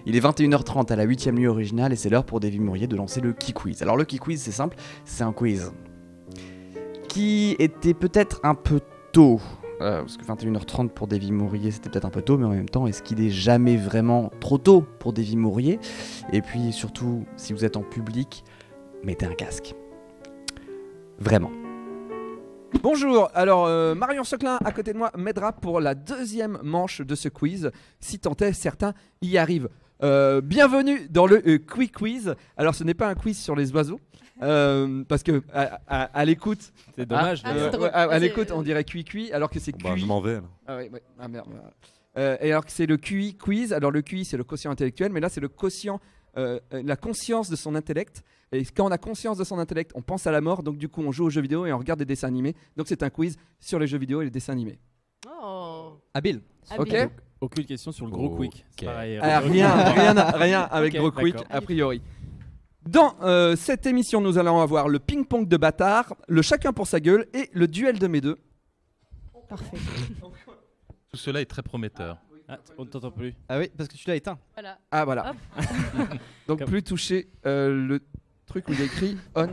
Il est 21h30 à la 8ème nuit originale et c'est l'heure pour Davy Mourier de lancer le Key Quiz. Alors le Key Quiz c'est simple, c'est un quiz qui était peut-être un peu tôt. Parce que 21h30 pour Davy Mourier c'était peut-être un peu tôt, mais en même temps est-ce qu'il est jamais vraiment trop tôt pour Davy Mourier? Et puis surtout, si vous êtes en public, mettez un casque. Vraiment. Bonjour, alors Marion Seclin à côté de moi m'aidera pour la deuxième manche de ce quiz, si tant est certains y arrivent. Bienvenue dans le Quick Quiz. Alors ce n'est pas un quiz sur les oiseaux, parce que à l'écoute, c'est dommage. à l'écoute on dirait QI alors que c'est QI. Bah, je m'en vais là. Ah, ouais. Ah merde. Et alors que c'est le QI Quiz, alors le QI c'est le quotient intellectuel, mais là c'est le quotient, la conscience de son intellect. Et quand on a conscience de son intellect, on pense à la mort, donc du coup on joue aux jeux vidéo et on regarde des dessins animés. Donc c'est un quiz sur les jeux vidéo et les dessins animés. Oh. Habile. Ok. Aucune question sur le gros quick. Okay. Pareil, rien avec okay, gros quick d'accord. a priori. Dans cette émission, nous allons avoir le ping-pong de bâtard, le chacun pour sa gueule et le duel de mes deux. Parfait. Tout cela est très prometteur. Ah, on ne t'entend plus. Ah oui, parce que tu l'as éteint. Voilà. Ah voilà. Donc Comme... plus toucher le truc où il y a écrit on,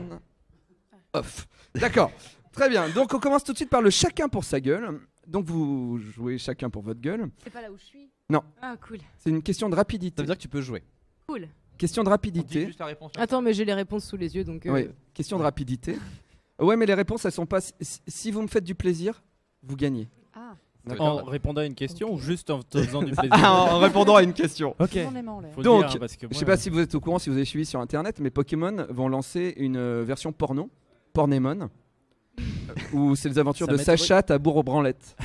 off. D'accord. Très bien. Donc on commence tout de suite par le chacun pour sa gueule. Donc vous jouez chacun pour votre gueule. C'est pas là où je suis? Non. Ah cool. C'est une question de rapidité. Ça veut dire que tu peux jouer. Cool. Question de rapidité. Attends, mais j'ai les réponses sous les yeux donc. Oui. Question de rapidité. Ouais, mais les réponses elles sont pas. Si vous me faites du plaisir, vous gagnez. Ah. En répondant à une question ou juste en te faisant du plaisir? En répondant à une question. Ok. Donc, dire, parce que moi, je sais pas si vous êtes au courant, si vous avez suivi sur internet, mais Pokémon vont lancer une version porno, Pornémon, où c'est les aventures Ça de m'étonnerait. Sachat à Bourg-aux-Branlettes.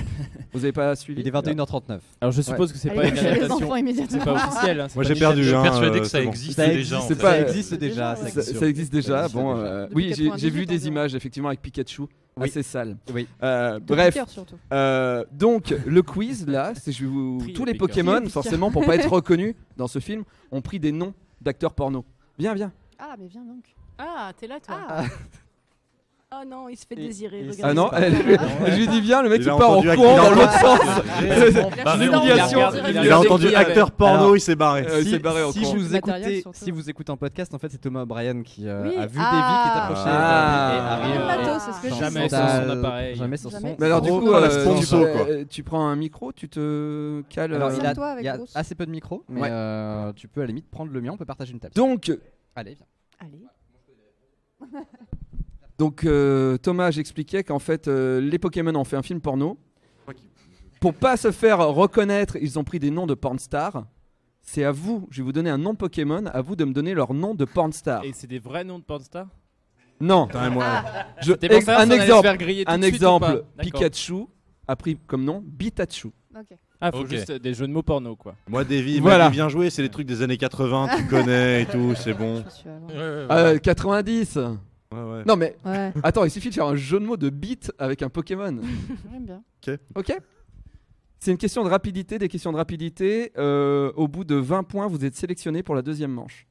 Vous avez pas suivi? Il est 21h39. Alors je suppose que c'est pas Allez, une les adaptation. enfants immédiatement. C'est pas officiel. Hein, c'est Moi pas j'ai une perdu. Je suis hein, persuadé que ça c'est bon. existe Ça déjà. existe en fait. pas. Ça existe déjà. Ça c'est sûr. Ça existe déjà. Bon, Depuis oui, j'ai 98, vu des environ. images effectivement avec Pikachu. Oui. Assez sale. Oui. Bref, Piqueur, surtout. donc le quiz là, c'est je vais vous Trio tous les Piqueur. Pokémon Trio forcément pour pas être reconnus dans ce film ont pris des noms d'acteurs porno. Viens. Ah mais viens donc. Ah t'es là toi. Ah. Oh non, il se fait Et- désirer. et- Regardez. Ah non, c'est je lui dis viens, le mec Il il a part en entendu courant dans l'autre sens. Barré en L'humiliation. Il a entendu acteur porno, Alors, il s'est barré. il s'est barré en si courant. vous Matériel, écoutez, surtout. si vous écoutez en podcast, en fait, c'est Thomas O'Brien qui Oui. a vu Davy qui est Ah. approché Ah. et arrive. Ah, le matos, c'est ce que je Jamais dis. sans son appareil. Jamais sans son. Jamais. Mais alors du Gros, coup, la sponsor, quoi. tu prends un micro, tu te cales. Alors, Toi avec il y a Bruce. assez peu de micros, mais Ouais. tu peux à la limite prendre le mien, on peut partager une table. Donc, Allez, viens. Allez. Thomas, j'expliquais qu'en fait, les Pokémon ont fait un film porno. Pour pas se faire reconnaître, ils ont pris des noms de pornstars. C'est à vous, je vais vous donner un nom Pokémon, à vous de me donner leur nom de pornstar. Et c'est des vrais noms de pornstar? Non, Putain, moi. T'es pensé à ça, un on allait se exemple, faire griller tout un de suite ou exemple, pas? D'accord. Pikachu a pris comme nom Bitachu. Ok. Ah, faut Ok. juste des jeux de mots porno quoi. Moi, Davy, Voilà. il vient jouer, c'est les trucs des années 80, tu connais et tout, c'est bon. Je suis à loin. 90. Ouais. Non mais Ouais. attends, il suffit de faire un jeu de mots de bite avec un Pokémon. J'aime bien. Ok. C'est une question de rapidité, des questions de rapidité. Au bout de 20 points, vous êtes sélectionné pour la deuxième manche.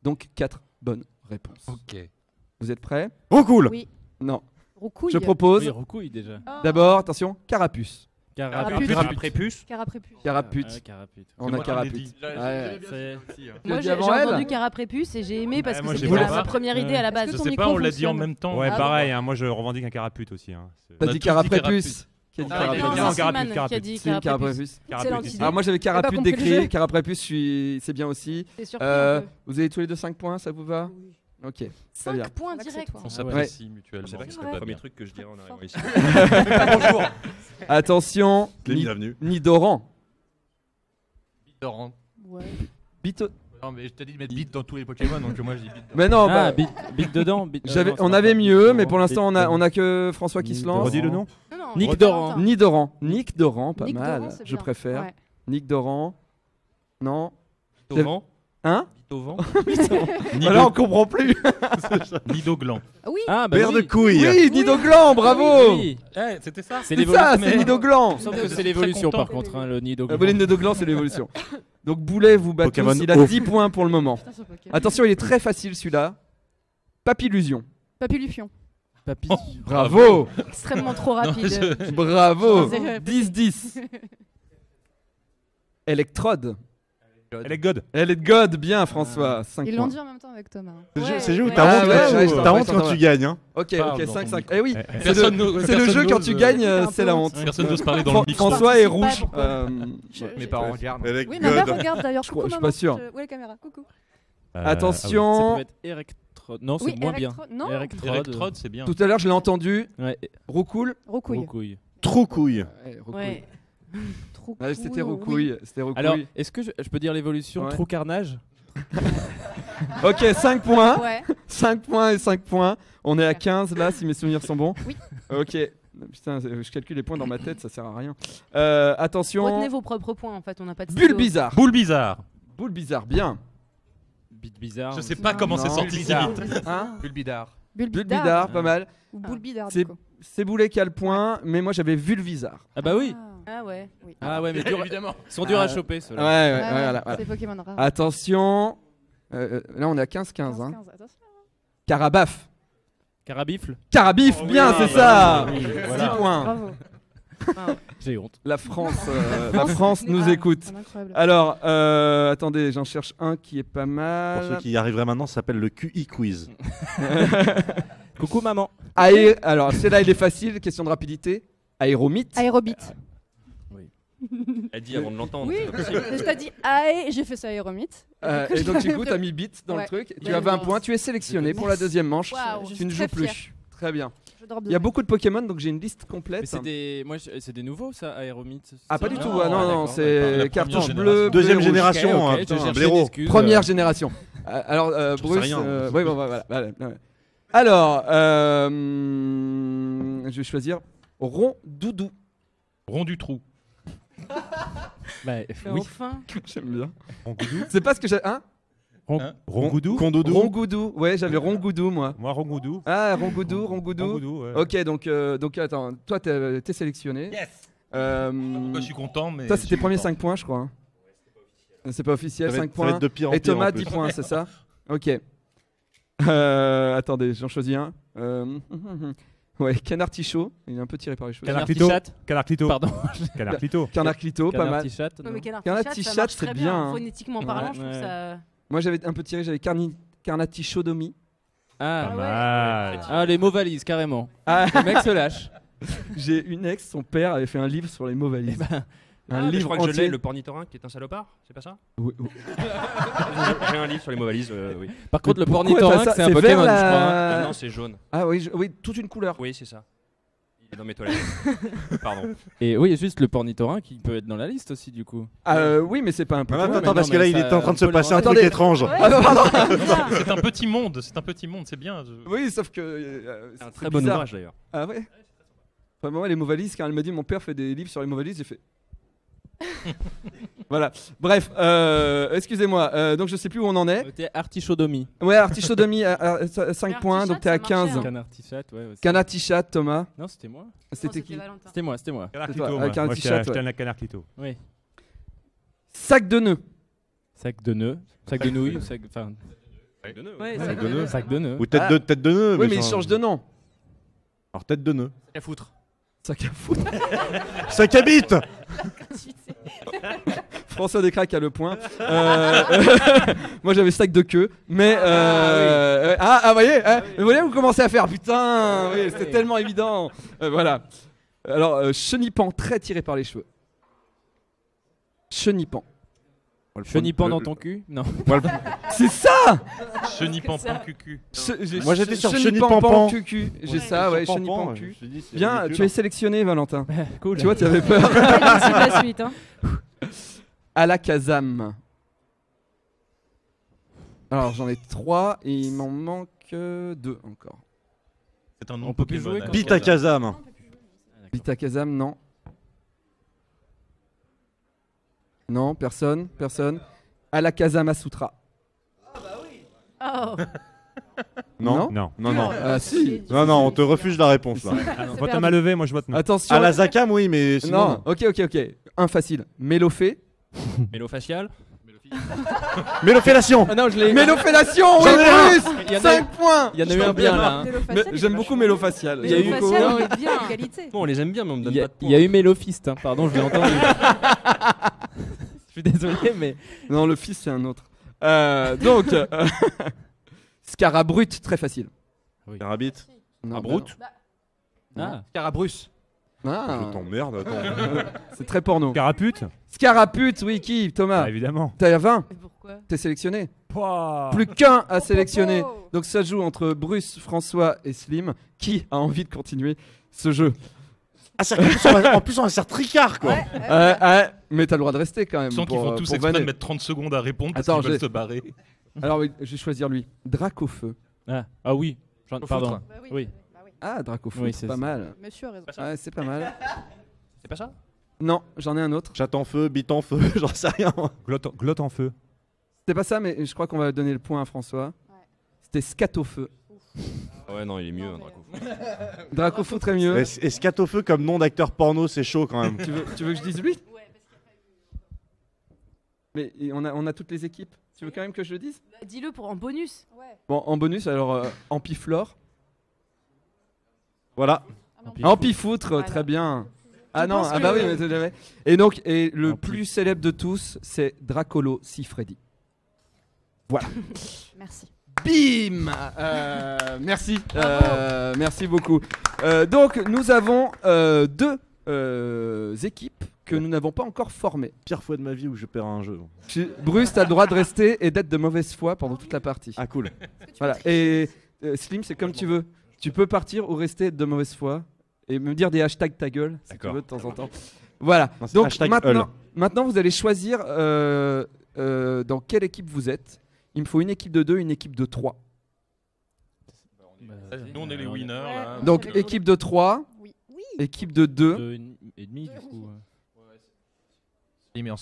Donc 4 bonnes réponses. Ok. Vous êtes prêts? Oh cool. Oui. Non. Roucouille. Je propose Oui, recouille déjà. Oh. d'abord, attention, Carapuce. Carapuce. Prépuce. Caraprépuce. Carapute. Carapute. On a Carapute. Ouais. C'est- Moi dit j'ai avant elle entendu Caraprépuce et j'ai aimé parce Ouais, que moi, c'était j'ai voulu ma pas. première idée à la base. Je sais pas, on l'a dit en même temps. Ouais, Ah pareil, hein, moi je revendique un carapute aussi. Hein. T'as On a dit tous dit Caraprépuce. Qui a dit Ah, Carapute non, Non, non, c'est Carapute, Simon qui a Carapute. dit Si, Caraprépuce. Excellente idée. Alors moi j'avais Carapute compris le d'écrit, jeu. Caraprépuce c'est bien aussi. C'est surpris un peu. Vous avez tous les deux 5 points, ça vous va? Ok, très bien. 5 points direct. On s'apprécie mutuellement. C'est vrai que c'est c'est le le premier premier truc que je dirais en arrivant ici. Bonjour. Attention, Bienvenue. Nidoran. Torrent. Ouais. Bito. Non, mais je t'ai dit de mettre bite dans tous les Pokémon, donc moi je dis bite. Mais non, Ah, bah, bite dedans. bite- j'avais, non, ça on va avait pas. mieux, mais Bite pour l'instant dedans. on a que François qui se lance. Redis le nom. Non, non, Nick Valentin. Doran. Nick Doran, pas Nick mal. Doran, c'est Je bien. préfère. Ouais. Nick Doran. Non. Torrent. Hein? Au vent. Alors on comprend plus. Nidoglan. Oui. Ah, bah Père de oui. couilles. Oui, Nidoglan, bravo. Oui. Eh, c'était ça. C'est C'est l'évolution. ça, c'est Nidoglan. Il me semble que c'est l'évolution par contre, hein, le Nido. Le Nidoglan, c'est l'évolution. Donc Boulet vous bat Pokémon tous, il a haut. 10 points pour le moment. Putain, ce Pokémon. Attention, il est très facile celui-là. Papillusion. Papillufion. Papy. Bravo. Extrêmement trop rapide. Bravo. C'est- 10-10. Électrode. Elle est God. Elle est de God, bien François. 5 Ils points. l'ont dit en même temps avec Thomas. C'est jeu où Ouais. t'as honte, ouais, quand- ouais, je t'as honte t'en quand prie. tu gagnes. Hein. Ok, Parle ok, dans 5-5. ton Eh oui, micro. c'est le jeu quand tu gagnes, c'est la honte. Personne n'ose parler dans le micro. François est Je sais pas rouge. pourquoi. Mes parents regardent. Elle est Oui, ma mère God. regarde d'ailleurs. Coucou, je suis maman. pas sûr. Où est la caméra? Coucou. Ça Attention. peut être électrode. Non, c'est Oui, moins bien. Non. Electrode, c'est bien. Tout à l'heure, je l'ai entendu. Ouais, Roucoule. Roucouille. roucouille. Trop couille. Ouais, roucouille. Ouais. Trop Ouais, c'était cool, roucouille. oui. C'était roucouille. Alors, est-ce que je peux dire l'évolution Ouais. Trou carnage? Ok, 5 points. Ouais. 5 points et 5 points. On est à 15 là, si mes souvenirs sont bons. Oui. Ok. Putain, je calcule les points dans ma tête, ça sert à rien. Attention. Retenez vos propres points en fait, on n'a pas de Bulle stylo. bizarre. Boule bizarre. Boule bizarre, bien. Bite bizarre. Je sais pas comment c'est Non. sorti si Bizarre. vite. Hein Bulbidar. Bulle bizarre, pas mal. Ou boule bidard. C'est du coup. c'est Boulet qui a le point, mais moi j'avais vu le bizarre. Ah bah oui. Ah ouais. Oui. Ah ouais, mais dur- Évidemment. ils sont durs à Ah. choper Ouais, ceux-là. ouais, Ah, voilà, voilà. C'est Pokémon rare. Attention. Là on est à 15-15. Hein. 15, attention. Carabaf. Carabifle. Carabif, Oh, bien, oui, c'est bah ça. oui, 10 voilà. points. Bravo. J'ai honte. La France nous Ah, écoute. c'est incroyable. Alors, attendez, j'en cherche un qui est pas Pour ceux mal. qui y arriveraient maintenant, ça s'appelle le QI quiz. Coucou maman. Alors, celle-là, il est facile, question de rapidité. Aéromythe. Aérobite. Elle dit avant de l'entendre. Oui, c'est pas possible. je t'ai dit aé, j'ai fait ça aéromythe. Et donc, du coup, t'as mis bit dans le Ouais. truc. Tu Ouais, as 20 ouais. points. Tu es sélectionné pour la deuxième manche. Waouh, je Tu suis ne joues très plus. fière. Très bien. Je dors Il y a beaucoup de Pokémon, donc j'ai une liste complète. Mais c'est des, moi, c'est des nouveaux ça, Aéromythe. Ah, pas c'est du ça tout. Ah, non, non, d'accord, c'est La cartouche première bleue. Deuxième bleu, rouge. génération, Ok, hein, je putain, cherchais blaireau. une excuse, Première génération. Alors, J'en sais Bruce. rien. Oui, bon, voilà. Alors, je vais choisir Rond Doudou. Rond du trou. Bah, oui. Enfin. J'aime bien. Rongoudou. C'est pas ce que j'ai. Hein Rongoudou. Condoudou. Rongoudou. Ouais, j'avais Rongoudou, moi. Moi, Rongoudou. Ah, Rongoudou. Rongoudou, ouais. Ok, donc attends, toi t'es sélectionné. Yes. Euh, Moi, je suis content, mais. toi je c'était suis premiers content. 5 points, je crois. Hein. C'est pas officiel, Ça va 5 être- ça va points. être de pire en Et pire, Thomas, en plus. 10 points, c'est ça? Ok. Attendez, j'en choisis un. Ouais, Canard Tichot, il est un peu tiré par les cheveux. Canard Canard Clito. Tichat. Canard Clito. Pardon. Canard Clito. Canard Clito, pas Canard mal. Tichat. Non, mais Canard Canard Tichat, Tichat, ça marche c'est très bien, hein. Phonétiquement parlant, Ouais. je trouve Ouais. ça. Moi j'avais un peu tiré, j'avais Carnat Tichodomi. Ah, ouais. Mal. ah, les mots valises carrément. Ah, Le mec se lâche. j'ai une ex, son père avait fait un livre sur les mots valises. Un Je livre crois que je entier. l'ai, le pornitorin qui est un salopard, c'est pas ça Oui, oui. J'ai un livre sur les mots valises, oui. Par contre, le Pourquoi pornitorin, t'as ça c'est un C'est Pokémon, vert, je crois. hein. la- Ah non, c'est jaune. Ah oui, oui, toute une couleur. Oui, c'est ça. Il est dans mes toilettes. Pardon. Et oui, juste le pornitorin qui peut être dans la liste aussi, du coup. Oui, mais c'est pas un peu. Attends, mais attends, non, parce que mais là, il ça- est en train de se on peut passer le- un truc Attendez. étrange. Ouais. Ah, pardon. C'est un petit monde, c'est bien. Oui, sauf que. C'est un c'est très bon bizarre. ouvrage d'ailleurs. Ah ouais. Enfin, moi, les mots valises, quand elle m'a dit mon père fait des livres sur les mots valises, j'ai fait. Voilà. Bref, excusez-moi. Donc je sais plus où on en est. T'es artichaudomi. Ouais, Artichodomi à 5 Mais points, Artichat, donc t'es à ça marchait, 15. hein. Canard Tichat, ouais. aussi. Canard Tichat, Thomas. Non, c'était moi. C'était qui? Valentin. C'était moi, c'était moi. Canard C'est toi, Clito. avec un Moi, t-shirt, j'étais ouais. un Canard Clito. Oui. Sac de nœuds. Sac de nœuds. Sac de nouilles. Sac... Enfin, Ouais, sac de nœuds. Sac de nœuds. Ou tête Ah. de nœud. Oui, mais il ça- change de nom. Alors, tête de nœud. À foutre. Sac à foutre. Sac à bite. François Descraques a le point. Moi j'avais sac de queue, mais vous voyez, vous commencez à faire putain, oui, c'était tellement évident. Voilà. Alors chenipan très tiré par les cheveux. Chenipan. Chenipan dans ton cul? Non. C'est ça. Chenipampan cucu. Moi, j'étais sur Chenipan-pan. cucu. J'ai ça, ouais, chenipan cul. Je me suis dit, c'est Bien, ridicule. tu es sélectionné, Valentin. Cool. Tu vois, tu avais peur. Pas difficile la suite, hein. Alakazam. Alors j'en ai 3 et il m'en manque 2 encore. C'est un nom On peut plus Pokémon. jouer hein. quand- Bite à Kazam. Bitakazam, non. Non, personne. Alakazam Asutra. Oh. Non. Non. Non. Ah si. Non, on te refuse la réponse là. Vote à main levée, moi je vote non. Attention. À la Zakam, oui, mais sinon. Non, ok. Un facile. Mélofée. Mélofacial. Mélofellation. Ah non, je l'ai. Mélofellation, oui, J'en ai un. Il y en a eu- 5 points. Il y en a eu un bien là. hein. Mais j'aime beaucoup Mélofacial. Il y a eu- Mélofacial, on est bien à égalité. Bon, on les aime bien, mais on me donne Il y pas a, de il points. y a eu Mélophiste, hein. Pardon, je l'ai entendu. suis désolé, mais. Non, le fils, c'est un autre. Donc, Scarabrut, très facile. Carabit. Non, Brut. Ah. Scarabrus. Ah. Je t'emmerde, attends. C'est très porno. Carapute. Scaraput, oui, qui Thomas Ah, évidemment. T'as 20. Mais pourquoi T'es sélectionné. Pouah. Plus qu'un à sélectionner. Donc ça joue entre Bruce, François et Slim. Qui a envie de continuer ce jeu? Ah, en plus, on va se faire tricard, quoi. Mais t'as le droit de rester quand même. Je sens qu'ils pour, font euh, tous pour exprès vanner. de mettre 30 secondes à répondre parce Attends, qu'ils veulent j'ai- se barrer. Alors oui, je vais choisir lui. Dracofeu. Ah oui. Pardon. Bah oui. Oui. Bah oui. Ah, Dracofeu, Oui, c'est c'est pas ça. mal. Monsieur a raison. Ouais, c'est pas mal. C'est pas ça? Non, j'en ai un autre. Chat en feu, bite en feu, j'en sais rien. Glotte en feu. C'était pas ça, mais je crois qu'on va donner le point à François. C'était Scatofeu. Ouais, non, il est mieux, Draco. Dracofeu, très mieux. Et Scat au feu comme nom d'acteur porno, c'est chaud quand même. Tu veux que je dise lui? Mais on a toutes les équipes. Tu veux quand même que je le dise? Bah, dis-le pour en bonus. Bon, en bonus, alors Ampiflore. Voilà. Ampifoutre, Voilà. très bien. Ah non, pense ah bah que- oui, mais j'avais. Et donc, le Ampif. plus célèbre de tous, c'est Dracolo Siffredi. Voilà. Merci. Bim Merci. Merci beaucoup. Donc, nous avons deux équipes que nous n'avons pas encore formées. Pire fois de ma vie où je perds un jeu. Bruce, tu as le droit de rester et d'être de mauvaise foi pendant toute la partie. Ah, cool. Voilà. Et Slim, c'est comme tu veux. Tu peux partir ou rester de mauvaise foi et me dire des hashtags ta gueule si tu D'accord. veux de temps en temps. Voilà. Non, c'est Donc hashtag maintenant, vous allez choisir dans quelle équipe vous êtes. Il me faut une équipe de 2, une équipe de 3. Nous, on est les winners. Là. Donc équipe de 3, Oui. Oui. équipe de 2. 2,5 du coup.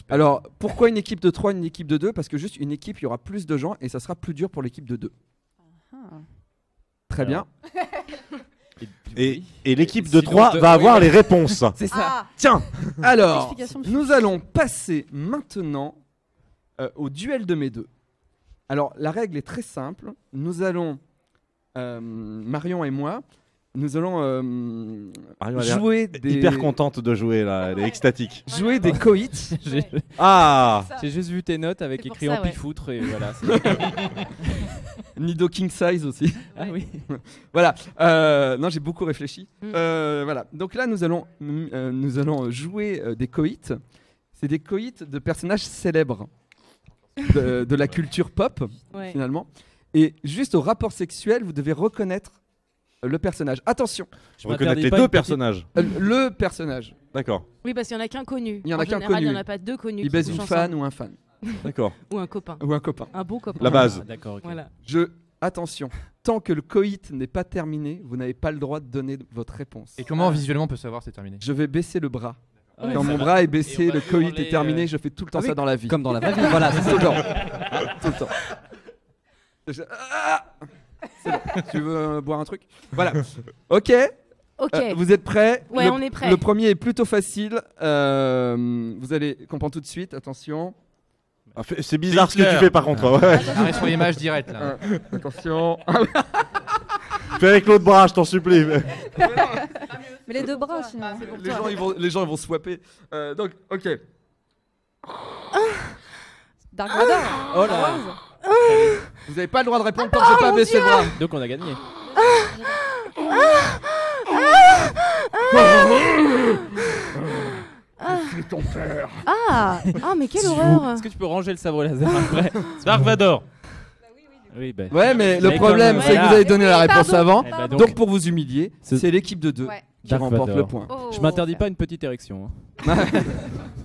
Alors pourquoi une équipe de 3, une équipe de 2? Parce que juste une équipe, il y aura plus de gens et ça sera plus dur pour l'équipe de 2. Ah. Très bien. Et l'équipe de Sinon, 3 va avoir les réponses. C'est ça. Ah. Tiens, alors, Explication de nous allons passer maintenant au duel de mes deux. Alors, la règle est très simple. Nous allons, Marion et moi, nous allons Marion a l'air jouer des... hyper contente de jouer là, elle est extatique. Jouer des coïts. J'ai Ah j'ai juste vu tes notes avec C'est pour écrit ça, ouais. Ampifoutre et voilà. Nido King Size aussi. Ah oui. Voilà. Non, j'ai beaucoup réfléchi. Mm. Voilà. Donc là, nous allons jouer des coïts. C'est des coïts de personnages célèbres de la culture pop, Ouais. finalement. Et juste au rapport sexuel, vous devez reconnaître le personnage. Attention, Je reconnais les pas deux une petite- personnages. le personnage. D'accord, Oui, parce qu'il y en a qu'un connu. Il y en a qu'un général, il connu. n'y en a pas deux connus. Il qui baise couchent une fan ensemble. ou un fan. d'accord. Ou un copain. Ou un copain. Un beau copain. La base. Ah, d'accord, ok. Voilà. Attention, tant que le coït n'est pas terminé, vous n'avez pas le droit de donner votre réponse. Et comment visuellement on peut savoir c'est terminé? Je vais baisser le bras. Ah ouais, Quand ça mon va. bras est Et baissé, on va le coït hurler, est terminé. Je fais tout le temps Ah oui, ça dans la vie. Comme dans la vraie vie, voilà. c'est ça. Tout le temps. Tout le temps. Ah c'est bon. Tu veux boire un truc? Voilà. Ok. Ok. Vous êtes prêts? Ouais, on est prêts. Le premier est plutôt facile. Vous allez comprendre tout de suite. Attention. Ah, c'est bizarre ce que Hitler. tu fais par contre. Ouais. Arrête sur l'image directe là. Attention. Fais avec l'autre bras, je t'en supplie. Mais les deux bras, sinon. Les gens ils vont swapper. Donc, ok. Dark Vador. Oh là. Vous n'avez pas le droit de répondre tant que j'ai pas baissé le bras. Donc on a gagné. Ah, mais quelle horreur. Est-ce que tu peux ranger le sabre laser après? Dark Vador. Oui, ben. Ouais, mais le Mais problème, comme- c'est que vous avez donné la réponse avant. Eh ben Donc, pour vous humilier, Ce- c'est l'équipe de 2 Ouais. qui Dark remporte Vador. le point. Oh. Je m'interdis pas une petite érection. hein.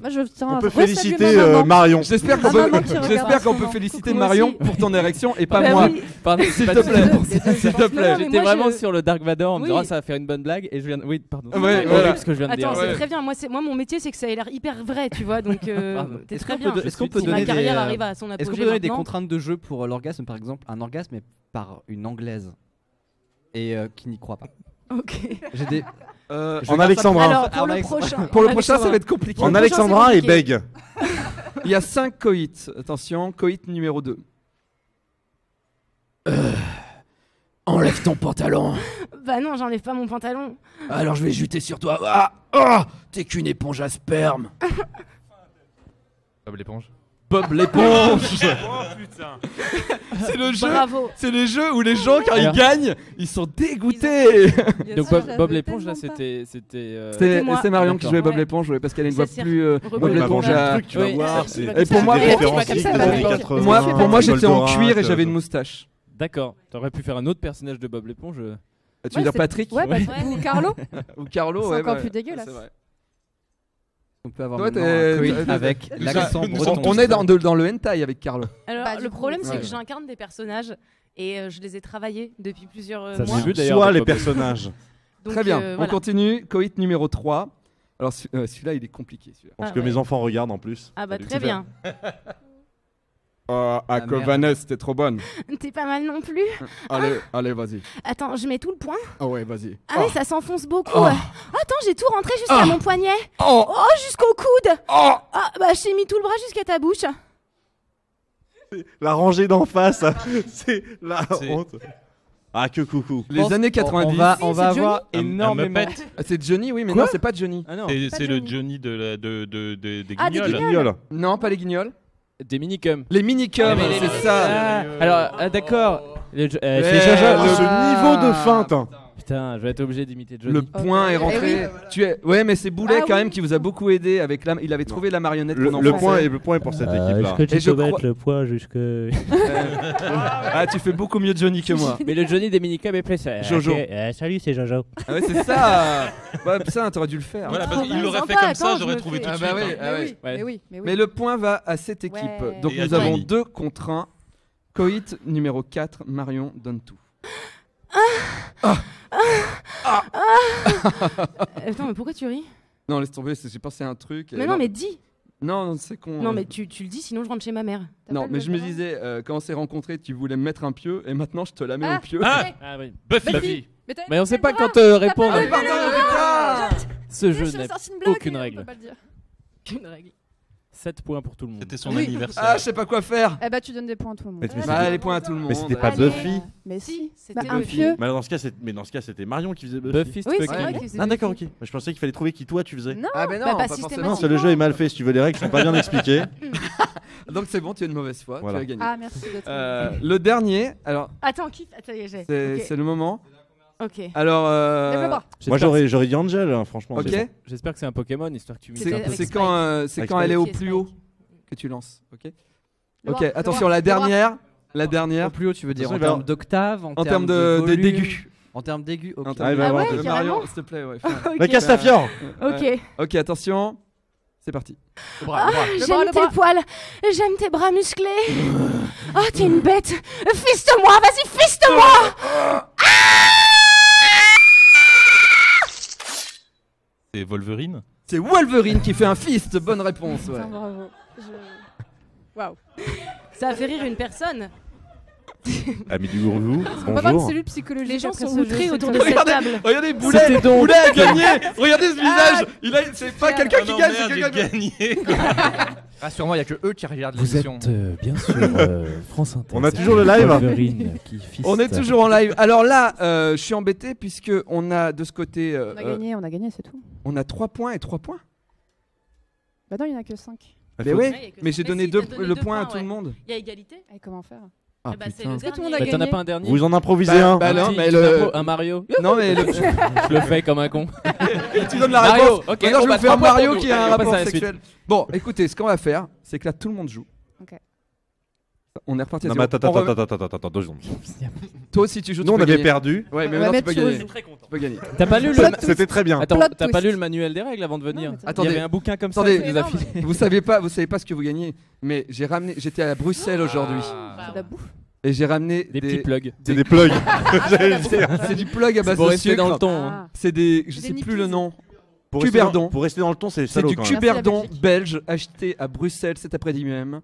Moi, je tiens On à peut resaluer féliciter ma maman. Marion. J'espère qu'on Ah, maman qui peut, regarde j'espère en ce qu'on peut moment. féliciter Coucou Marion aussi. pour ton érection et pas Bah moi. oui. Pardon, S'il pas te de- plaît. S'il te plaît. Non, mais J'étais moi, vraiment je- sur le Dark Vador en me disant Oui. ça va faire une bonne blague et je viens. Oui, pardon. Ouais, C'est voilà. horrible ce que je viens de dire. Attends, c'est Ouais. très bien. Moi, mon métier, c'est que ça a l'air hyper vrai, tu vois. Donc, Pardon. t'es Est-ce très qu'on bien. peut- est-ce qu'on peut Si donner ma carrière des, arrive à son apogée Est-ce qu'on peut donner des maintenant, contraintes de jeu pour l'orgasme, par exemple, un orgasme mais par une anglaise et qui n'y croit pas? Ok. J'ai des. En alexandrin. Alors, pour en le Alexandrin. prochain. Pour le en prochain, ça va Alexandrin. être compliqué. En prochain, alexandrin c'est et compliqué. bègue. Il y a 5 coïts. Attention, coït numéro 2. Enlève ton pantalon. Bah non, j'enlève pas mon pantalon. Alors je vais jeter sur toi. Ah, t'es qu'une éponge à sperme. Bob l'éponge. Bob l'éponge. Oh putain. C'est le jeu. Bravo. C'est les jeux où les gens quand ils Alors. gagnent, ils sont dégoûtés. Donc Bob l'éponge là c'était C'est moi. Marion qui D'accord. jouait Bob Ouais. l'éponge, ouais, parce qu'elle a une Ça voix sert- plus. Rebond Bob Il m'a l'éponge vendu a- un truc, tu vas Oui, voir. ça, c'est- c'est Et pour moi, des pour- références pour- des pour- années pour- 80, Moi, pour moi, j'étais en Goldorak, cuir et j'avais une moustache. D'accord. T'aurais pu faire un autre personnage de Bob l'éponge. Tu veux Ouais, dire c'est- Patrick Ouais, bah, ou Carlo. ou Carlo? C'est Ouais, encore bah, plus dégueulasse. c'est vrai. On peut avoir Toi, maintenant t'es- un coït t'es- avec l'accent breton. On est dans le hentai avec Carlo. Alors, Bah, du le coup, problème, c'est ouais. que j'incarne des personnages et je les ai travaillés depuis plusieurs Ça se mois. vu d'ailleurs. Soit de les Bob personnages. Donc, Très bien, on voilà. continue. Coït numéro 3. Alors celui-là, il est compliqué. Celui-là. Je pense Ah, que ouais. mes enfants regardent en plus. Ah bah Salut. très bien. Ah, merde. Vanessa, t'es trop bonne. T'es pas mal non plus. Allez, vas-y. Attends, je mets tout le point. Ah ouais, vas-y. Ah oui, ça s'enfonce beaucoup. Oh. Attends, j'ai tout rentré jusqu'à mon poignet. Oh, Oh, jusqu'au coude. oh. Ah bah je t'ai mis tout le bras jusqu'à ta bouche. La rangée d'en face, c'est la C'est- honte. Ah, que coucou. Les années 90. On va c'est avoir Un énormément. Muppet. Ah, c'est Johnny, oui, mais Quoi non, c'est pas Johnny. Ah non. C'est le Johnny. Johnny des Ah, des Guignols. Guignols. Guignol. Non, pas les guignols. Des minicums. Les minicums, Ah, mais les- c'est ça. Alors d'accord. Ouais, C'est Jojo. le- Ce niveau de feinte. Putain, je vais être obligé d'imiter Johnny. Le point est rentré. Tu es... Ouais, mais c'est Boulet Ah quand oui. même qui vous a beaucoup aidé avec la... Il avait trouvé la marionnette Le, qu'on le en point est pour cette équipe-là. Est-ce que Et tu je peux crois- mettre le poids jusque. Ah, tu fais beaucoup mieux Johnny que moi. Mais le Johnny des minicums est plus. Jojo. Ok, salut, c'est Jojo. Ah ouais, c'est ça. Ouais, putain, t'aurais dû le faire. Voilà, Oh, parce qu'il bah, l'aurait fait sympa, comme ça, attends, j'aurais je me trouvé fais- tout de Ah suite. bah oui, hein. ah ouais. oui, Ouais. mais oui, mais oui. Mais le point va à cette équipe. Ouais. Donc Et à nous avons Johnny. 2 contre 1. Coït numéro 4, Marion donne tout. Attends, mais pourquoi tu ris? Non, laisse tomber, j'ai pensé à un truc. Mais non, mais dis. Non, c'est con. Non, mais tu le dis, sinon je rentre chez ma mère. T'as Non, pas mais le je me bras disais, quand on s'est rencontrés, tu voulais me mettre un pieu, et maintenant je te la mets Ah. au pieu. Ah, Ah oui. Buffy. Mais, t'as- Mais on sait t'as pas le bras. quand répondre. pas le bras. Pardon, putain. Ce Je jeu suis n'a sorti une blague, aucune on règle. peut pas le dire. Une règle. 7 points pour tout le monde. C'était son Oui. anniversaire. Ah, je sais pas quoi faire. Eh bah tu donnes des points à tout le monde. Mais Bah, les points à tout le monde. Mais c'était pas Allez. Buffy. Mais si, C'était Bah, un Buffy. pieu. Mais dans ce cas, c'était Marion qui faisait Buffy. Buffy, Oui, c'est c'est fucking. vrai que c'est Ah d'accord, Buffy. ok. Mais je pensais qu'il fallait trouver qui toi tu faisais. Non. Ah, ben non, Bah, pas pas forcément. Non, c'est le jeu est mal fait. Si tu veux, les règles sont pas bien expliquées. Donc c'est bon, tu as une mauvaise foi, Voilà. tu as gagné. Ah merci d'être. Le dernier, alors Attends, qui? Attends, j'ai. c'est le moment. Ok. Alors, Lève le bras. Moi j'aurais dit Angel, hein, franchement. ok. mais bon. J'espère que c'est un Pokémon histoire que tu C'était m'imites un peu. avec C'est quand, c'est Avec quand elle est au Spike. plus haut que tu lances. Ok. Le Ok. bras, le Attention, bras, la le bras. dernière, la Au dernière. plus haut, tu veux dire De toute en façon, il va termes d'octave, En termes de volume, d'aigu. En termes d'aigu, ok. En Ah, termes il va de- avoir ouais, de- carrément. Marion, s'il te plaît, ouais. fais un- La Castafiore. Ok. Ok, attention. C'est parti. Le bras, le bras. Le bras, J'aime le tes bras. poils. J'aime tes bras musclés. Oh, t'es une bête. Fiste-moi, vas-y, fiste-moi. C'est Wolverine. C'est Wolverine qui fait un fist. Bonne réponse. Ouais. Putain, bravo. Waouh. Ça a fait rire une personne. Ami du gourou. On peut avoir une Bonjour. cellule psychologique. Les gens après sont ce jeu, outrés c'est autour de très- cette Regardez, table. regardez, Boulet, C'était donc- Boulet a gagné. Regardez ce visage. Il a, c'est pas quelqu'un Ah qui non, gagne, merde, c'est j'ai quelqu'un qui gagné. Rassure-moi, il y a que eux qui regardent Vous l'émission. êtes bien sûr France Inter. On a toujours le live. Wolverine qui fiste. On est toujours en live. Alors là, je suis embêté puisque on a de ce côté, On a gagné, c'est tout. on a 3 points et 3 points. Bah non, il y en a que 5. Mais Ouais, il y a ouais, que mais ça. j'ai Mais donné si, deux, t'as donné le deux point à points, tout le ouais. monde. Il y a égalité. Et comment faire Ah Eh bah, c'est putain. le Est-ce que tout le monde dernier. a Bah, t'en as gagné pas un dernier. Vous en improvisez Bah, un. bah non, petit mais super le. beau, un Mario. Non mais le... Je le fais comme un con. tu donnes la Mario, réponse. ok, Maintenant, on je va vais faire 3 points Mario pour nous. qui a un Allez, on passe rapport à la suite. sexuel. Bon, écoutez, ce qu'on va faire, c'est que là tout le monde joue. Ok. On est reparti à Non mais zéro. On remet- attends, 2 secondes. Toi aussi tu joues. Nous on tu peux avait gagner. perdu. Ouais, mais On va maintenant tu peux mettre gagner. sur Tu peux gagner. T'as pas lu le. Plot twist. C'était très bien. Attends, Plot t'as pas twist. lu le manuel des règles avant de venir. Non, mais Attendez. Il y avait un bouquin comme ça. Attendez. qui nous a filé. Vous savez pas ce que vous gagnez, mais j'ai ramené. J'étais à Bruxelles aujourd'hui C'est de la bouffe. et j'ai ramené Des petits plugs. C'est des plugs. J'allais le dire. C'est du plug à base Pour de rester dans le sucre. ton. hein. Ah. C'est des, je Des sais plus nippies. le nom. Pour rester dans- Cuberdon. Pour rester dans le ton, c'est C'est salaud du quand même. Cuberdon Merci, la belge acheté à Bruxelles cet après-midi même.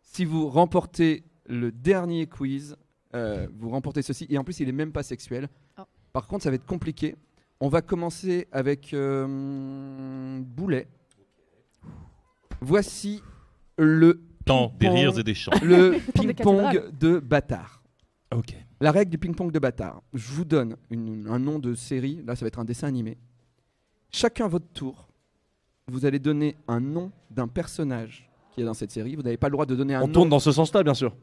Si vous remportez le dernier quiz, vous remportez ceci. Et en plus, il est même pas sexuel. Oh. Par contre, ça va être compliqué. On va commencer avec Boulet. Voici le Tant des ping-pong- rires et des chants. le Tant de ping-pong cathédrales. de bâtard. Ok. La règle du ping-pong de bâtard. Je vous donne un nom de série. Là, ça va être un dessin animé. Chacun votre tour. Vous allez donner un nom d'un personnage qu'il y a dans cette série. Vous n'avez pas le droit de donner un On nom. tourne dans ce sens-là, bien sûr.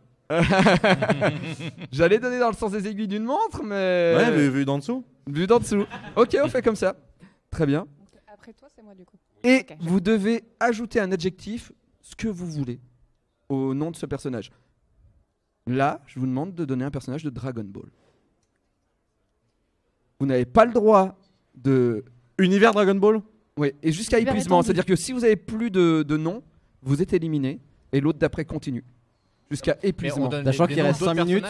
J'allais donner dans le sens des aiguilles d'une montre, mais. Ouais, vu d'en dessous. Vu d'en dessous. Ok, on fait comme ça. Très bien. Après toi, c'est moi du coup. Et Ok. vous devez ajouter un adjectif, ce que vous voulez, au nom de ce personnage. Là, je vous demande de donner un personnage de Dragon Ball. Vous n'avez pas le droit de... Univers Dragon Ball. Oui, et jusqu'à Univers épuisement. étendu. C'est-à-dire que si vous avez plus de noms, vous êtes éliminé, et l'autre d'après continue. Jusqu'à épuisement. Sachant qu'il reste 5 minutes,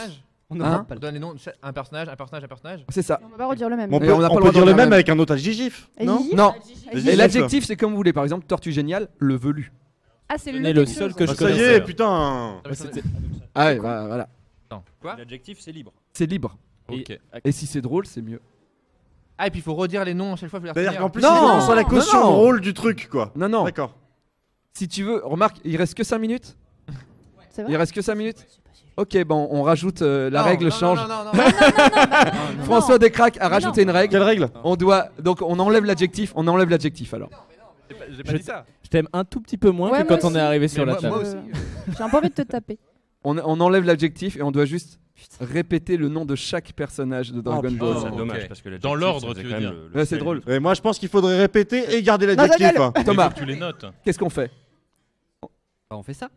on n'aura Hein pas On le donne les noms de un personnage, un personnage, un personnage. C'est ça. On va pas redire le même. On Et peut, on n'a pas le droit dire d'en le dire même même. avec un autre adjectif. Et Non Gigi Non. Gigi. Et l'adjectif, c'est comme vous voulez. Par exemple, Tortue Géniale, le velu. Ah, c'est Donnez le le quelque seul chose. que je Ah, ça y connaissais. est, putain. Ah ouais, voilà. Attends, quoi? L'adjectif, c'est libre. C'est libre. Ok. Et si c'est drôle, c'est mieux. Ah, et puis il faut redire les noms à chaque fois. C'est-à-dire qu'en plus, Non, il faut qu'on soit la non, caution non. rôle du truc, quoi. Non, non. D'accord. Si tu veux, remarque, il reste que 5 minutes. C'est Il vrai reste que 5 minutes. Ok, bon, on rajoute la règle change. Non. François Descraques a rajouté une règle. Quelle règle? Donc on enlève l'adjectif. On enlève l'adjectif alors. J'ai pas dit ça. Je t'aime un tout petit peu moins Ouais, que moi quand on aussi. est arrivé sur Mais la moi- table. moi aussi. J'ai un peu envie de te taper. On enlève l'adjectif et on doit juste répéter le nom de chaque personnage de Dragon putain. Ball. C'est ok. dommage parce que l'adjectif, Dans l'ordre, ça faisait tu quand veux même dire. le Ouais, c'est sel. drôle. Et moi, je pense qu'il faudrait répéter et garder l'adjectif. Daniel. hein. Thomas, Tu les notes. qu'est-ce qu'on fait? on fait ça.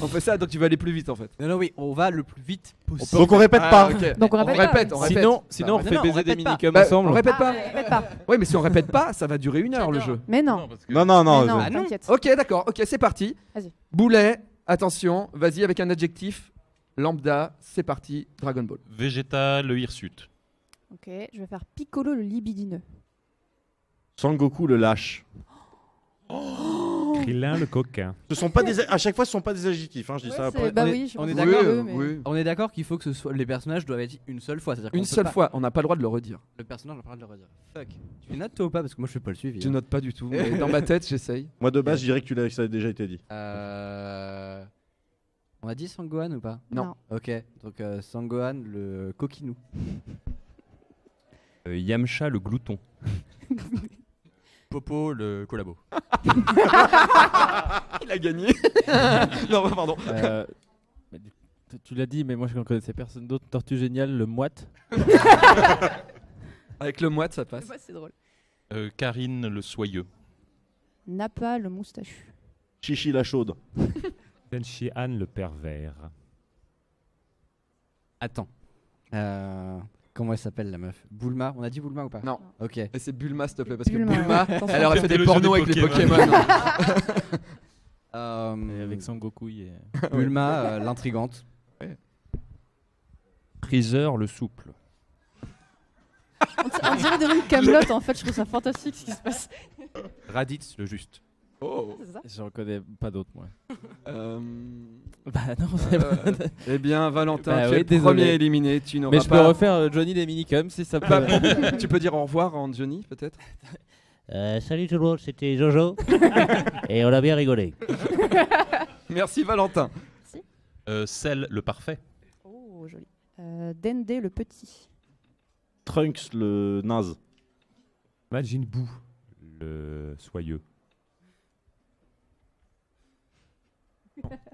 On fait ça, donc tu vas aller plus vite en fait. Non, oui, on va le plus vite possible. Donc on répète Ah, pas. ok. Donc on répète pas. répète, on répète. Sinon, on Non, fait non, on baiser des répète pas. minicums Bah, ensemble. on répète pas. Répète pas. Oui, mais si on répète pas, ça va durer 1 heure le jeu. Mais non. Non, non, non. Mais non, Ah non. t'inquiète. Ok, d'accord. Ok, c'est parti. Vas-y. Boulet, attention, vas-y avec un adjectif. Lambda, c'est parti. Dragon Ball. Végétal, hirsute. Ok, je vais faire Piccolo le libidineux. Sangoku le lâche. Krillin le coquin. Ce sont pas des. À chaque fois, ce sont pas des adjectifs. Hein, je dis ça après. Bah on est- oui, je on pense est que d'accord, c'est eux, mais- oui. On est d'accord qu'il faut que ce soit les personnages doivent être une seule fois. C'est-à-dire qu'on Une peut seule pas- fois, on n'a pas le droit de le redire. Le personnage n'a pas le droit de le redire. Fuck. Tu notes toi ou pas? Parce que moi je fais pas le suivi. Je hein. note pas du tout. Mais dans ma tête, j'essaye. Moi, de base, je dirais que ça a déjà été dit. On a dit Sangohan ou pas? Non. Ok, donc Sangohan le coquinou. Yamcha le glouton. Popo le collabo. Il a gagné. Non, pardon. Mais tu l'as dit, mais moi je ne connaissais personne d'autre. Tortue Géniale, le moite. Avec le moite, ça passe. Ouais, c'est drôle. Karine le soyeux. Nappa le moustachu. Chichi la chaude. Tenchi Han le pervers. Attends. Comment elle s'appelle la meuf? Bulma? On a dit Bulma ou pas? Non. Ok. Et c'est Bulma, s'il te plaît, parce que Bulma, Bulma, ouais. elle aurait fait C'était des le pornos jeu avec des les Pokémon. Et avec Sangoku. Et... Bulma, l'intrigante. Freezer le souple. On dirait des noms de Camelot en fait, je trouve ça fantastique ce qui se passe. Raditz le juste. Oh. C'est ça. Je reconnais pas d'autres, moi. Bah non, c'est pas... Eh bien, Valentin, Bah tu oui, es le désolé. premier éliminé. Tu n'auras Mais je peux pas. refaire Johnny des minicums si ça peut. Tu peux dire au revoir en Johnny, peut-être. Salut tout le monde, c'était Jojo. Et on a bien rigolé. Merci Valentin. Cell le parfait. Oh, joli. Dende le petit. Trunks le naze. Majin Buu le soyeux.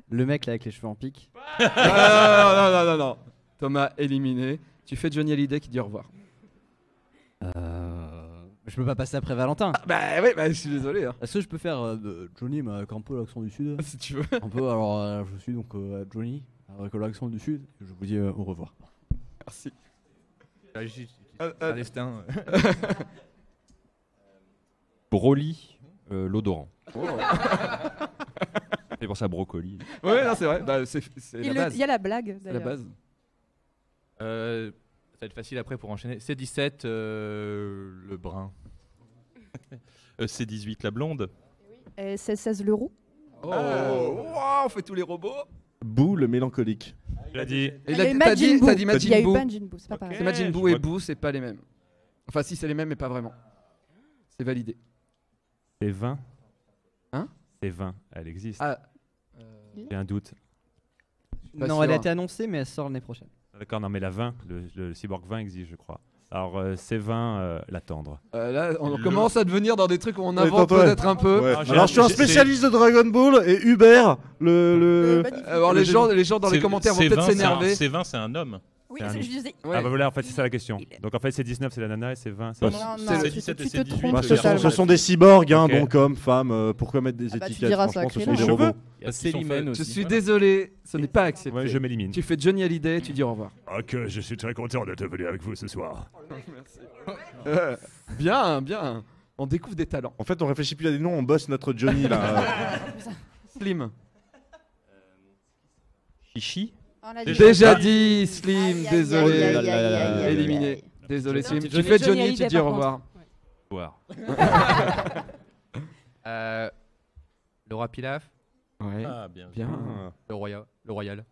Le mec là avec les cheveux en pique. Non. Thomas éliminé. Tu fais Johnny Hallyday qui dit au revoir. Je peux pas passer après Valentin. Bah oui, bah, je suis désolé. Hein. Est-ce que je peux faire Johnny mais avec un peu l'accent du sud? Si tu veux. Un peu, alors je suis donc Johnny avec l'accent du sud. Je vous dis au revoir. Merci. Un destin. Broly l'odorant. C'est pour ça brocoli. Ouais, non, c'est vrai. Bah, c'est la base. Il y a la blague C'est la d'ailleurs. base. Ça va être facile après pour enchaîner. C17 le brun. C18 la blonde. Et c'est 16 le roux. Oh, wow, on fait tous les robots. Boo le mélancolique. Tu l'as dit. Et Il y a eu t'as Majin dit Buu. Majin Il y a eu Buu. Majin Buu, c'est pas pareil. C'est Majin je Buu et vois. Buu, c'est pas les mêmes. Enfin, si, c'est les mêmes, mais pas vraiment. C'est validé. C'est 20. Hein? C'est 20. Elle existe. Ah, J'ai un doute. Pas Non, sûr. elle a été annoncée mais elle sort l'année prochaine. D'accord, non mais la 20, le Cyborg 20 existe je crois. Alors, c'est 20, l'attendre. Là, on commence à devenir dans des trucs où on Ouais, invente tantôt, ouais. peut-être un peu. Ouais. Ah, Alors je suis un spécialiste de Dragon Ball et Hubert, Alors les gens dans les commentaires vont peut-être s'énerver. C'est 20, c'est un homme. Oui, C'est un- je disais. Ouais. Ah bah voilà, en fait, c'est ça la question. Donc en fait, c'est 19, c'est la nana, et c'est 20, c'est... Non, C'est tu 17 et tu c'est te 18. trompes Bah, ce totalement. sont des cyborgs, hein, Ok. donc hommes, femmes, pourquoi mettre des Ah bah, tu étiquettes? diras Franchement, ça, ce sont Clément. des robots. Il y a Célimène Je aussi. suis désolé, ce n'est pas accepté. Ouais, je m'élimine. Tu fais Johnny Hallyday, tu dis au revoir. Ok, je suis très content d'être venu avec vous ce soir. Bien, bien. On découvre des talents. En fait, on réfléchit plus à des noms, on bosse notre Johnny là. Slim. Chichi. On l'a Déjà dit, Slim, Aïe, aïe, désolé. aïe, aïe, aïe, aïe, aïe, aïe. Éliminé. Désolé, Slim. Tu Johnny- fais Johnny Johnny, tu Hallyday, dis au par revoir. Voir. Le roi Pilaf, Ouais. Ah, bien. Bien. le royal.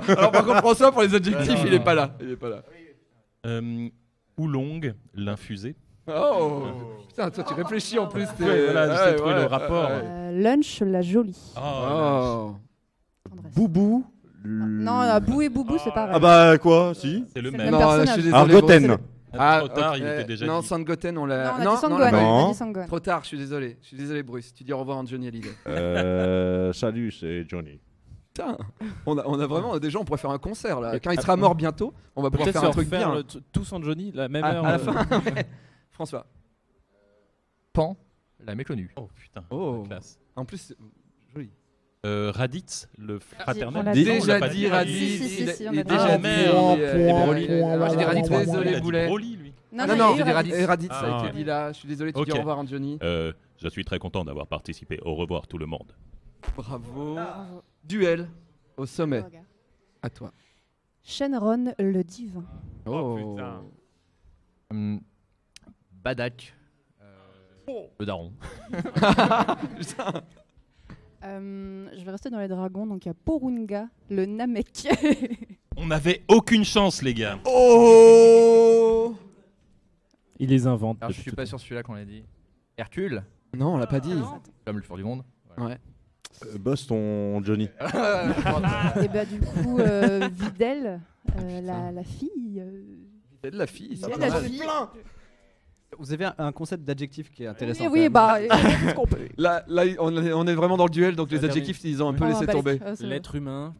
Alors par contre, François, pour les adjectifs, il est pas là. Il est pas là. Oolong, l'infusé. Oh putain, toi tu réfléchis en plus. Ouais, voilà, j'essaie de trouver le rapport. Lunch, la jolie. Oh. Tendresse. Boubou. Non, Bou et Boubou, c'est pareil. Ah bah quoi, si. C'est le C'est même. le même Non, là, je personnage. suis désolé. Argoten. Ah, Trop tard, ok. il était déjà Non, dit. Sangoten, on Non, l'a. on a dit on Sangohan. l'a pas On a Non. dit Sangohan. Trop tard, je suis désolé. Je suis désolé, Bruce. Tu dis au revoir à Johnny Hallyday. Salut, c'est Johnny. Putain, on a vraiment des gens, on pourrait faire un concert là. Quand il sera mort bientôt, on va pouvoir Peut-être faire un se truc refaire bien. tous en Johnny, la même À heure. la fin. François. Pan, la méconnue. Oh putain, Oh. la classe. En plus, c'est joli. Raditz, le fraternel. On l'a Déjà on l'a pas dit Raditz. Raditz. Si, si, il a- si, il on est a dit déjà Raditz. dit. Merde. Et Broly. Moi, j'ai dit Raditz, ouais. Il Désolé, a dit Boulet. Broly, lui. Non, Non, j'ai dit Raditz. Raditz, ça Ah, a été dit là. Je suis désolé, tu dis Ok. au revoir à Johnny. Je suis très content d'avoir participé. Au revoir tout le monde. Bravo. Bravo. Duel au sommet. Regarde. À toi. Shenron, le divin. Oh, putain. Badak, le daron. Je vais rester dans les dragons, donc il y a Porunga, le Namek. On n'avait aucune chance, les gars. Oh Il les invente. Alors, je depuis suis tout pas le sur celui-là qu'on a dit. Hercule, Non, on l'a pas dit. comme le fort du monde. Ouais. Bosse ton Johnny. Et bah du coup, Videl, la fille. C'est de la fille. ça. Videl, la fille. Vous avez un concept d'adjectif qui est intéressant. Oui, quand oui, même. bah. ce qu'on peut. Là, on est vraiment dans le duel, donc les Ça adjectifs, ils ont un peu Oh, laissé bah, tomber. c'est bon. L'être humain.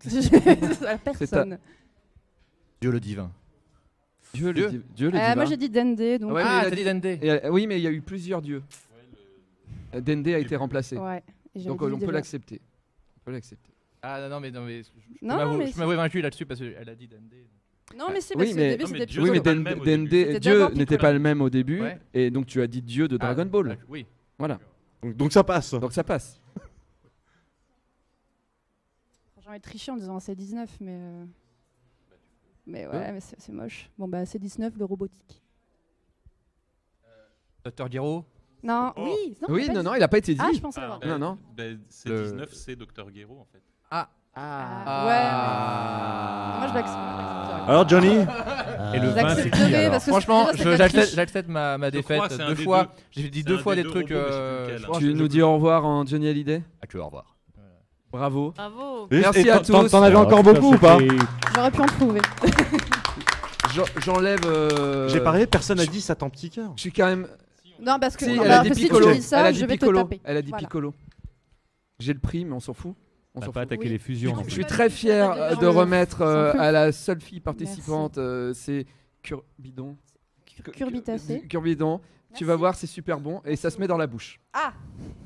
La personne. Dieu le divin. Dieu le Moi divin. j'ai dit Dende, donc. Ouais, mais Ah, il a t'as dit Dende. Oui, mais il y a eu plusieurs dieux. Dende a été remplacé. Ouais. Et j'avais Donc dit on peut Videl. l'accepter. On peut l'accepter. Ah non, mais je Non, mais. m'avoue vaincu là-dessus parce qu'elle a dit Dende. Non, mais c'est Oui, parce que mais- au début, Non, mais c'était Dieu, Oui, mais c'est pas le même au début. C'était Dieu d'abord n'était Piccolo. pas le même au début, Ouais. et donc tu as dit Dieu de Dragon Ball. Oui. Voilà. Donc ça passe. Oh. Donc ça passe. J'en ai triché en disant C19, mais. Mais ouais, mais c'est moche. Bon, bah C19, le robotique. Dr. Gero. Non, Oh. oui, non, Oui, on l'a non, pas non, dit. il a pas été dit. Ah, je pensais l'avoir. Non, non. C'est Le- 19, c'est Dr. Gero, en fait. Ah, ouais. Moi, je l'accepte. Alors Johnny, Et le Je 20, c'est qui l'accepterai alors parce que Franchement, déjà, c'est de la triche. j'accepte ma défaite crois que c'est un deux des fois. deux. J'ai dit C'est deux un fois des des deux trucs. robots, mais je sais plus lequel. je pense Tu que nous dis au revoir en Johnny Hallyday. Ah, tu vas au revoir. Bravo. Bravo. Merci Et à t'en- tous. T'en avais encore beaucoup ou pas? J'aurais pu en trouver. J'enlève. J'ai parlé, personne n'a dit ça t'en petit cœur. Je suis quand même. Non, parce que, Si, non, elle a bah, dit que si tu Piccolo. dis ça, Elle a je dit vais te Piccolo. taper. Elle a dit Voilà. Piccolo. J'ai le prix, mais on s'en fout. On On s'en n'a pas fout. attaqué Oui. les fusions. Non, Je c'est suis pas très du tout fier ça, de des gens remettre sans plus. à la seule fille participante, c'est Curbidon. Curbitacé. Curbidon. Tu vas voir, c'est super bon et ça se met dans la bouche. Ah,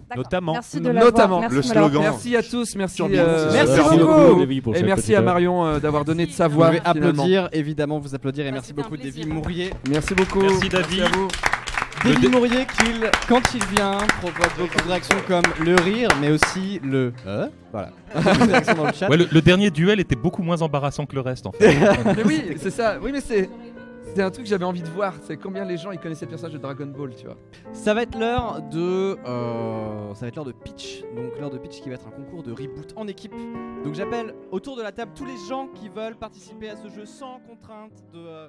d'accord. Notamment. Merci de l'avoir. Notamment. Merci Le de me l'avoir slogan. fait. Merci à tous, merci. Curbidon, c'est Merci super beaucoup. pour Et chaque merci petit à homme. Marion d'avoir donné de sa Vous voix. pouvez finalement. applaudir, évidemment, vous applaudir. Et Bah, merci c'était un beaucoup, plaisir. Davy Mourier. Merci beaucoup. Merci, David. à vous. Davy Mourier, quand il vient, provoque beaucoup de réactions comme le rire, mais aussi le. Voilà. Beaucoup de réactions dans le chat. Ouais, le dernier duel était beaucoup moins embarrassant que le reste, en fait. Mais oui, c'est ça. Oui, mais c'est un truc que j'avais envie de voir. C'est combien les gens ils connaissaient le personnage de Dragon Ball, tu vois. Ça va être l'heure de. Ça va être l'heure de pitch. Donc l'heure de pitch qui va être un concours de reboot en équipe. Donc j'appelle autour de la table tous les gens qui veulent participer à ce jeu sans contrainte de